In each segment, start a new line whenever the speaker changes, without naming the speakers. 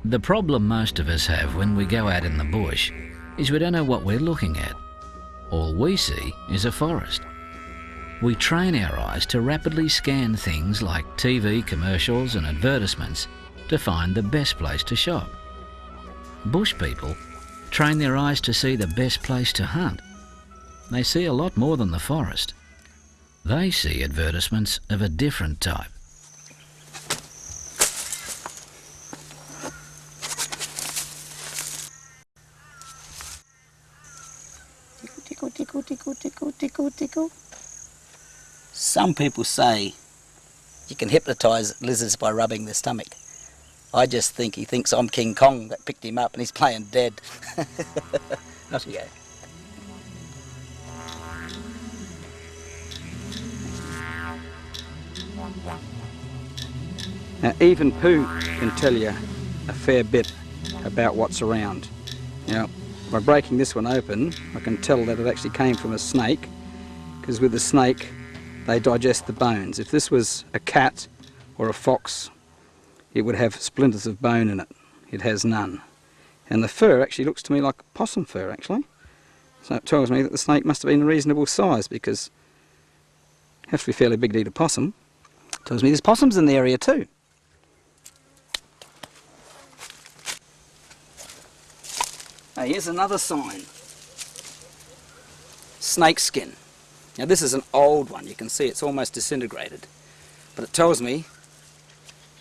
The problem most of us have when we go out in the bush is we don't know what we're looking at. All we see is a forest. We train our eyes to rapidly scan things like TV commercials and advertisements to find the best place to shop. Bush people train their eyes to see the best place to hunt. They see a lot more than the forest. They see advertisements of a different type.
Tickle, tickle, tickle, tickle, tickle, tickle. Some people say you can hypnotise lizards by rubbing their stomach. I just think he thinks I'm King Kong that picked him up and he's playing dead. Off you go.
Now, even poo can tell you a fair bit about what's around. Now, by breaking this one open, I can tell that it actually came from a snake, because with the snake, they digest the bones. If this was a cat or a fox, it would have splinters of bone in it. It has none. And the fur actually looks to me like possum fur, actually. So it tells me that the snake must have been a reasonable size, because it has to be fairly big to eat a possum. It tells me there's possums in the area too. Now here's another sign. Snake skin. Now this is an old one. You can see it's almost disintegrated. But it tells me,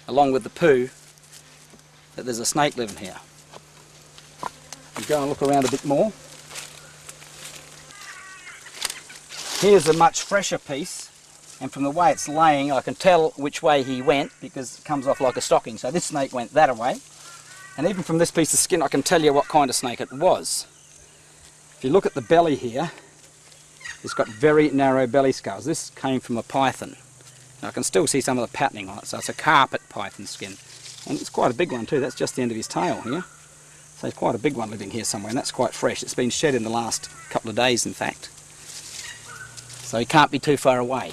along with the poo, that there's a snake living here. You go and look around a bit more. Here's a much fresher piece, and from the way it's laying I can tell which way he went because it comes off like a stocking. So this snake went that way. And even from this piece of skin I can tell you what kind of snake it was. If you look at the belly here, it's got very narrow belly scales. This came from a python. Now I can still see some of the patterning on it, so it's a carpet python skin. And it's quite a big one too, that's just the end of his tail here. So it's quite a big one living here somewhere, and that's quite fresh. It's been shed in the last couple of days in fact. So he can't be too far away.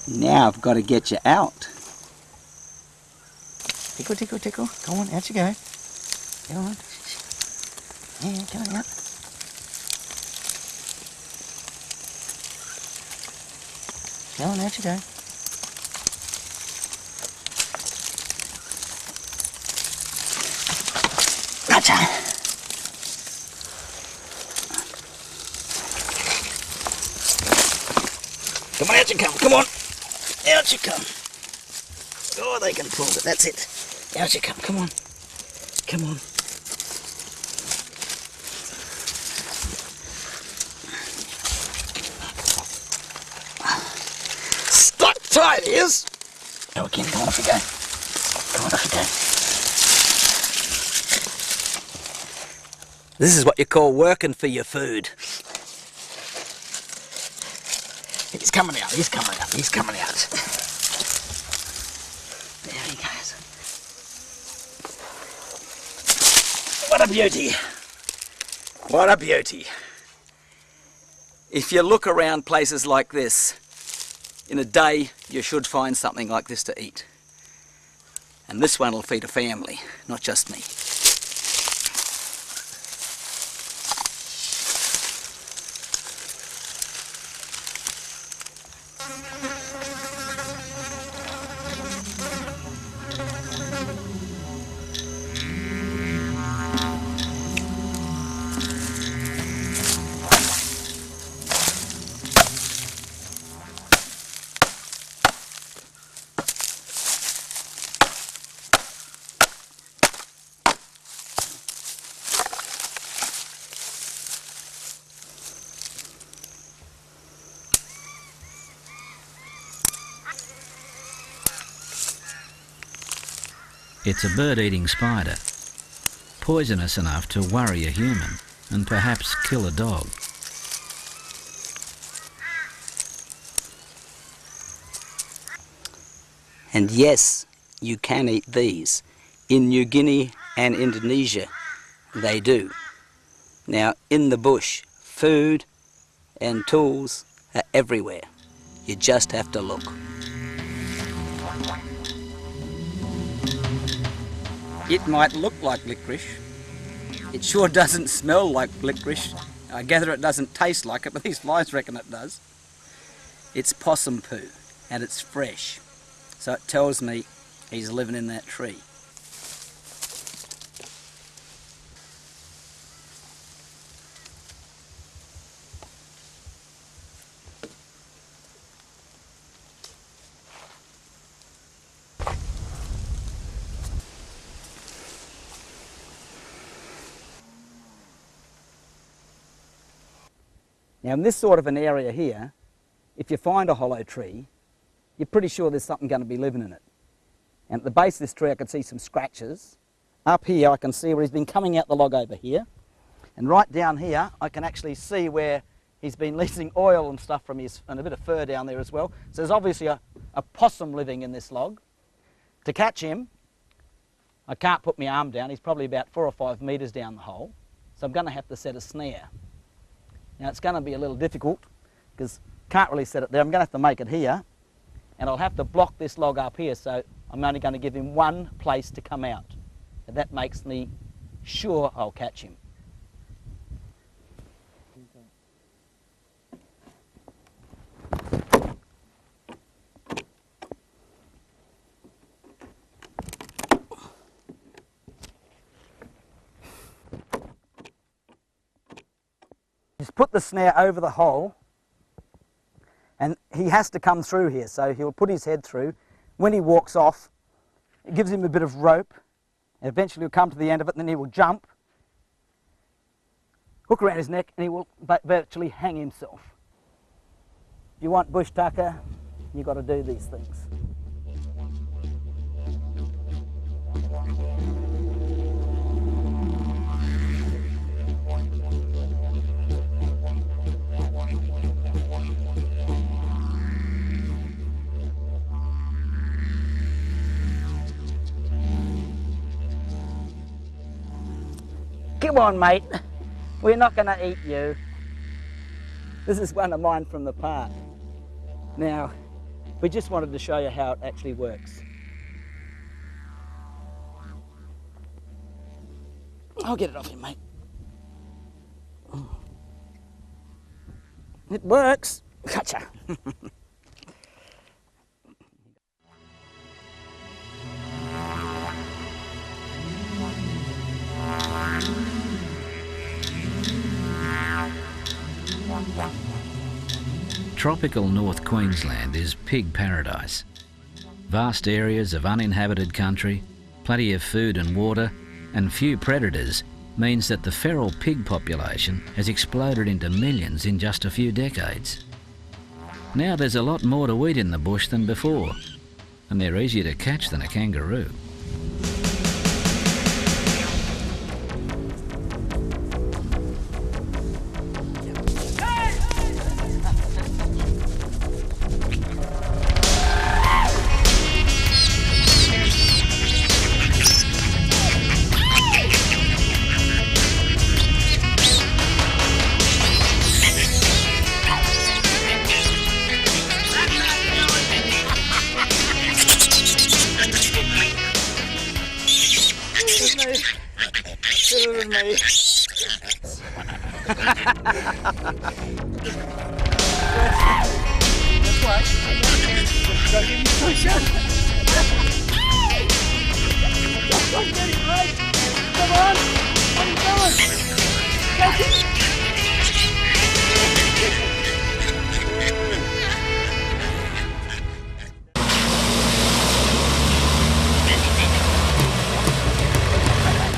Now I've got to get you out. Tickle, tickle, tickle. Come on, out you go. Come on. Yeah, come on out. Come on, out you go. Gotcha. Come on, out you come. Come on. Out you come. Oh, they can pull it. That's it. Out you come. Come on. Come on. Stuck tight, he is. Go again. Come on, off you go. Come on, off you go. This is what you call working for your food. He's coming out, he's coming out, he's coming out. There he goes. What a beauty. What a beauty. If you look around places like this, in a day you should find something like this to eat. And this one will feed a family, not just me.
It's a bird-eating spider, poisonous enough to worry a human and perhaps kill a dog.
And yes, you can eat these. In New Guinea and Indonesia, they do. Now, in the bush, food and tools are everywhere. You just have to look. It might look like licorice. It sure doesn't smell like licorice. I gather it doesn't taste like it, but these flies reckon it does. It's possum poo, and it's fresh. So it tells me he's living in that tree. Now in this sort of an area here, if you find a hollow tree, you're pretty sure there's something going to be living in it. And at the base of this tree I can see some scratches. Up here I can see where he's been coming out the log over here. And right down here I can actually see where he's been leaching oil and stuff from his, and a bit of fur down there as well. So there's obviously a possum living in this log. To catch him, I can't put my arm down. He's probably about 4 or 5 metres down the hole. So I'm going to have to set a snare. Now it's going to be a little difficult because I can't really set it there. I'm going to have to make it here, and I'll have to block this log up here, so I'm only going to give him one place to come out. And that makes me sure I'll catch him. Just put the snare over the hole, and he has to come through here, so he'll put his head through. When he walks off, it gives him a bit of rope, and eventually he'll come to the end of it, and then he will jump, hook around his neck, and he will virtually hang himself. If you want bush tucker, you've got to do these things. Come on, mate. We're not going to eat you. This is one of mine from the park. Now, we just wanted to show you how it actually works. I'll get it off you, mate. It works. Gotcha.
Tropical North Queensland is pig paradise. Vast areas of uninhabited country, plenty of food and water, and few predators means that the feral pig population has exploded into millions in just a few decades. Now there's a lot more to eat in the bush than before, and they're easier to catch than a kangaroo.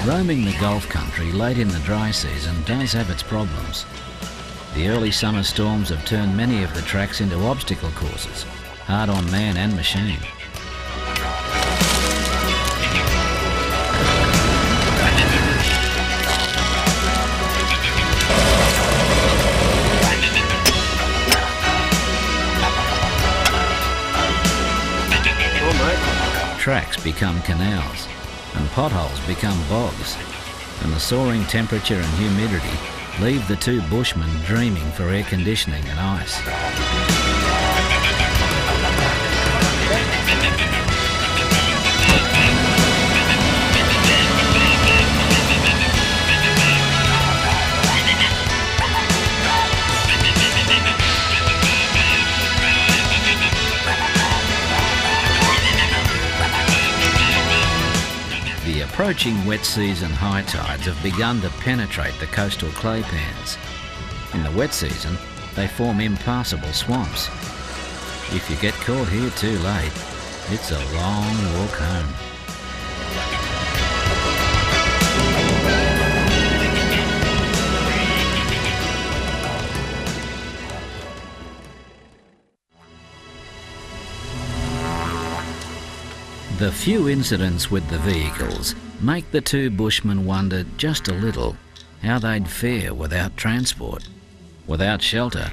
Roaming the Gulf country late in the dry season does have its problems. The early summer storms have turned many of the tracks into obstacle courses, hard on man and machine.
All right.
tracks become canals, and potholes become bogs, and the soaring temperature and humidity leave the two bushmen dreaming for air conditioning and ice. The approaching wet season high tides have begun to penetrate the coastal clay pans. In the wet season, they form impassable swamps. If you get caught here too late, it's a long walk home. The few incidents with the vehicles make the two bushmen wonder just a little how they'd fare without transport, without shelter,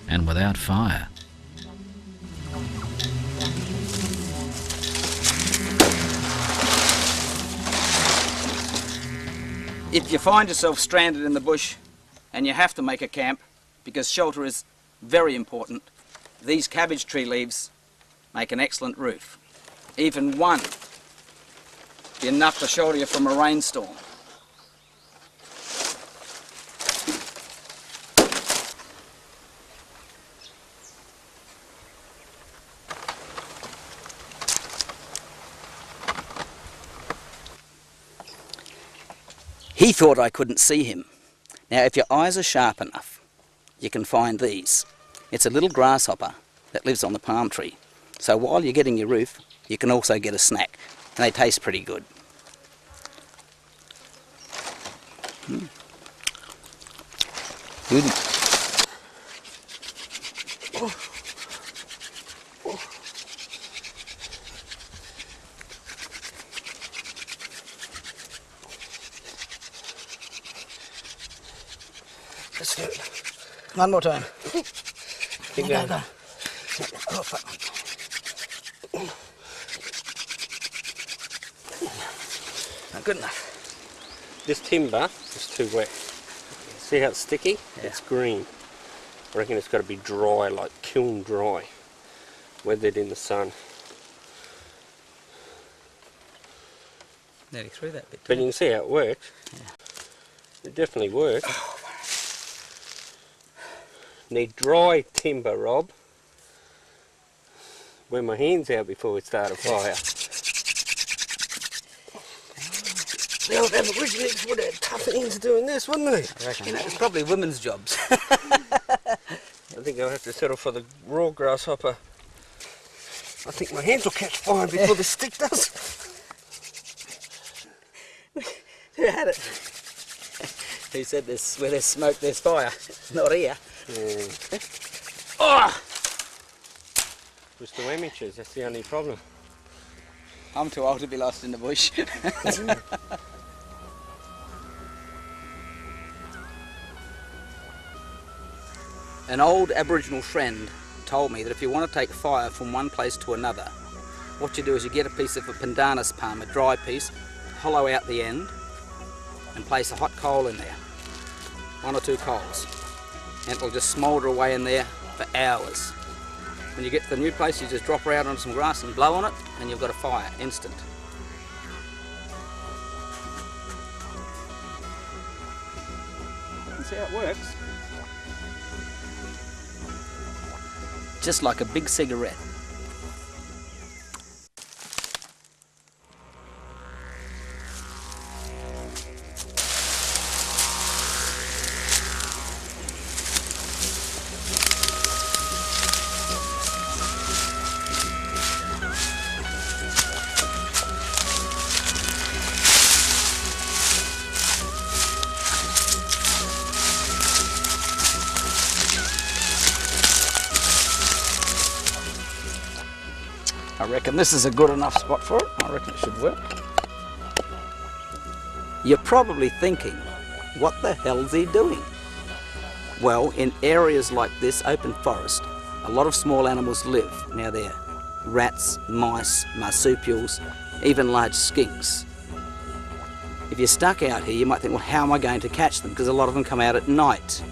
and without fire.
If you find yourself stranded in the bush and you have to make a camp, because shelter is very important, these cabbage tree leaves make an excellent roof. Even one be enough to shelter you from a rainstorm. He thought I couldn't see him. Now, if your eyes are sharp enough, you can find these. It's a little grasshopper that lives on the palm tree. So while you're getting your roof, you can also get a snack, and they taste pretty good. Good. Let's do it. One more time.
Keep going.
Go. Not good enough.
This timber is too wet. See how it's sticky? Yeah. It's green. I reckon it's got to be dry, like kiln dry. Weathered in the sun.
Nearly through that bit.
But you can see how it works.
Yeah.
It definitely works. Need dry timber, Rob. Wear my hands out before we start a fire. The old Aborigines would have tough hands doing this, wouldn't they?
I reckon.
You know, it's probably women's jobs.
I think I'll have to settle for the raw grasshopper. I think my hands will catch fire before the stick does.
Who had it? Who said this? Where there's smoke, there's fire. It's not here.
Yeah.
Oh!
We're still amateurs, that's the only problem.
I'm too old to be lost in the bush. An old Aboriginal friend told me that if you want to take fire from one place to another, what you do is you get a piece of a pandanus palm, a dry piece, hollow out the end, and place a hot coal in there. 1 or 2 coals. And it'll just smoulder away in there for hours. When you get to the new place, you just drop her out on some grass and blow on it, and you've got a fire, instant. See how it works? Just like a big cigarette. I reckon this is a good enough spot for it. I reckon it should work. You're probably thinking, what the hell's he doing? Well, in areas like this open forest, a lot of small animals live. Now they're
rats, mice, marsupials, even large skinks. If you're stuck out here, you might think, well, how am I going to catch them? Because a lot of them come out at night.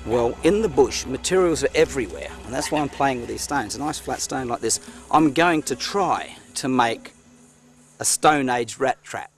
Well, in the bush, materials are everywhere, and that's why I'm playing with these stones. A nice flat stone like this. I'm going to try to make a Stone Age rat trap.